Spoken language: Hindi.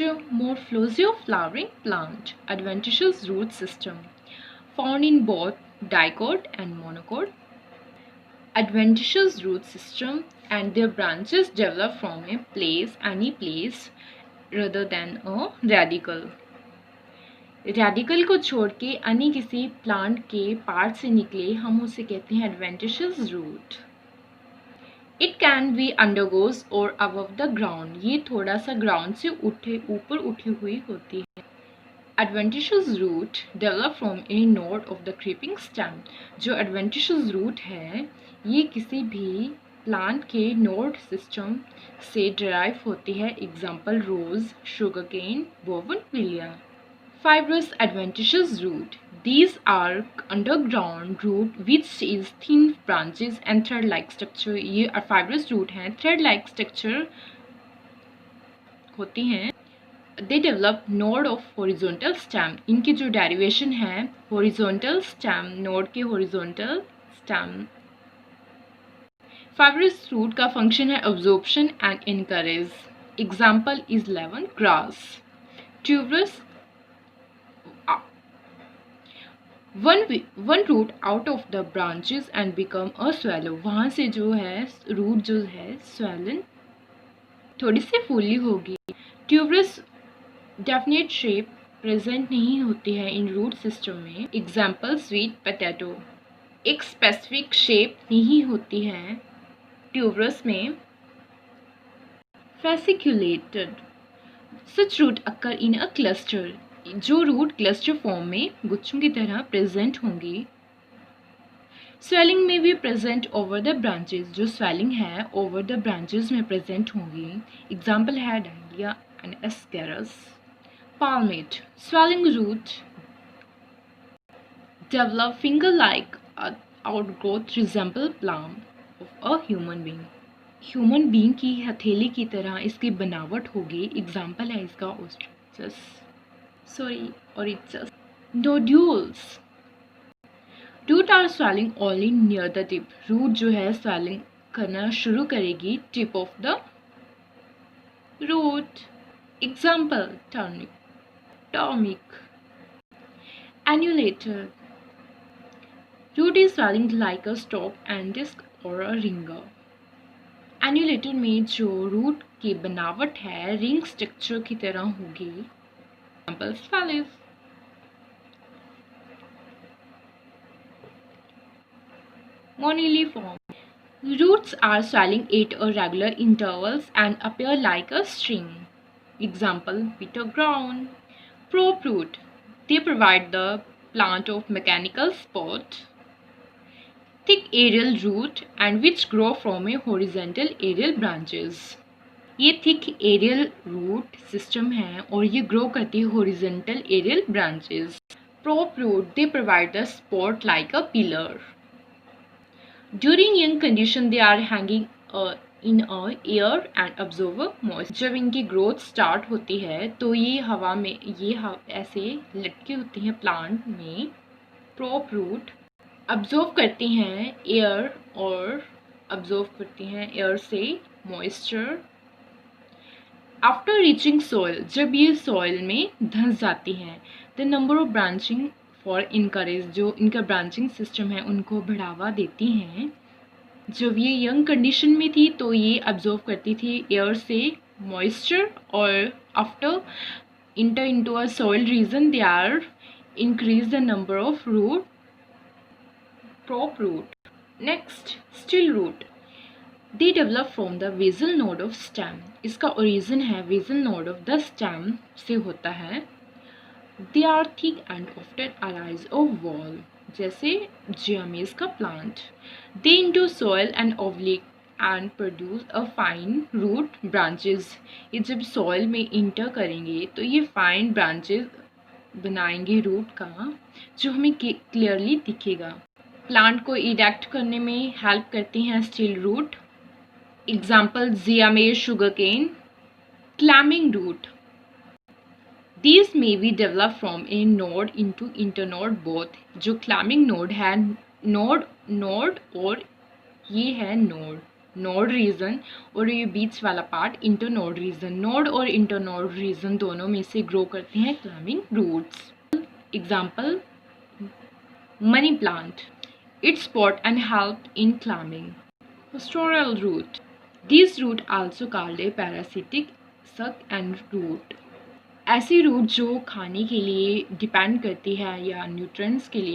Metamorphosio-flowering plant, adventitious root system, found in both dicot and monocot. Adventitious root system and their branches develop from a place, any place, rather than a radical. Radical को छोड़ के अन्य किसी प्लांट के पार्ट से निकले हम उसे कहते हैं adventitious root. It can be undergoes और अबव द ग्राउंड, ये थोड़ा सा ग्राउंड से ऊपर उठी हुई होती है. Adventitious root develop from a node of the creeping stem. जो एडवेंटिशियस रूट है ये किसी भी प्लांट के नोड सिस्टम से डिराइव होती है. Example rose, sugar cane, bougainvillea. Fibrous adventitious root. These are underground root which is thin branches and thread-like structure. ये fibrous root हैं, thread-like structure होती हैं. They develop node of horizontal stem. इनकी जो derivation है horizontal stem, node के horizontal stem. Fibrous root का function है absorption and encourage. Example is lemon grass. Tuberous one root out of the branches and become a swallow. वहाँ से जो है रूट जो है swollen थोड़ी सी फूली होगी. ट्यूबरस डेफिनेट शेप प्रेजेंट नहीं होती है इन रूट सिस्टम में. Example sweet potato. एक स्पेसिफिक शेप नहीं होती है ट्यूबरस में. Fasciculated. Such root occur in a cluster. जो रूट क्लस्टर फॉर्म में गुच्छों की तरह प्रेजेंट होंगी. स्वेलिंग में भी प्रेजेंट ओवर द ब्रांचेस. जो स्वेलिंग है ओवर द ब्रांचेस में प्रेजेंट होंगी. एग्जाम्पल है dahlia and asparagus. Palmate. Swelling root develop finger like outgrowth resemble palm of a human being. Human being की हथेली की तरह इसकी बनावट होगी. एग्जाम्पल है इसका ऑस्ट्रिचस. Nodules. Root are swelling only near the tip. Root जो है swelling करना शुरू करेगी tip of the root. Example turmeric. Annulated. Root is swelling like a stalk and disc or a ringer. Annulated में जो root की बनावट है ring structure की तरह होगी. Example swelling. Moniliform. Roots are swelling at regular intervals and appear like a string. Example bitter ground. Prop root. They provide the plant of mechanical support. Thick aerial root and which grow from a horizontal aerial branches. ये थिक एरियल रूट सिस्टम है और ये ग्रो करती है horizontal aerial branches. Prop root they provide the support like a pillar. During young condition they are hanging in a air and observe moisture. जब इनकी ग्रोथ स्टार्ट होती है तो ये हवा में ऐसे लटके होती हैं प्लांट में. प्रोप रूट ऑब्जर्व करती हैं एयर और ऑब्जर्व करती हैं एयर से मॉइस्चर. आफ्टर रीचिंग सॉइल, जब ये सॉइल में धंस जाती हैं, the number of branching for encourage. जो इनका ब्रांचिंग सिस्टम है उनको बढ़ावा देती हैं. जब ये यंग कंडीशन में थी तो ये ऑब्जर्व करती थी एयर से मॉइस्चर और after enter into a soil region they are increase the number of root. Prop root. Next stilt root. They develop from the basal node of stem. इसका origin है basal node of the stem से होता है. They are thick and often arise of wall. जैसे जियामेस का plant. They into soil and oblique and produce a fine root branches. ये जब soil में enter करेंगे तो ये fine branches बनाएंगे root का जो हमें clearly दिखेगा. Plant को erect करने में help करती हैं still root. Example Ziamase sugarcane. Clamming root. These may be developed from a node into internode both. जो clamming node है node और ये है node. नोड रीजन और ये बीच वाला पार्ट इंटरनोड रीजन। नोड और इंटरनोड रीजन दोनों में से ग्रो करते हैं climbing roots. Example, money plant, its support and help in climbing. Pastoral root. These root also called a parasitic suck and root. ऐसी रूट जो खाने के लिए डिपेंड करती है या न्यूट्रिएंट्स के लिए